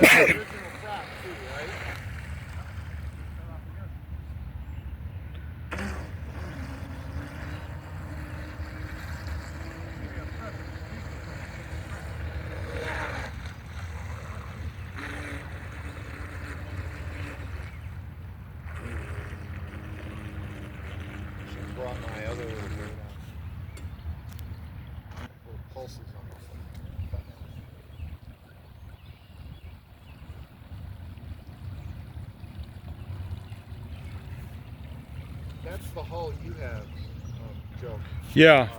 That's the original prop too, right? Should brought my other little boat on. Little pulses on the front. That's the hull you have, Joe. Yeah.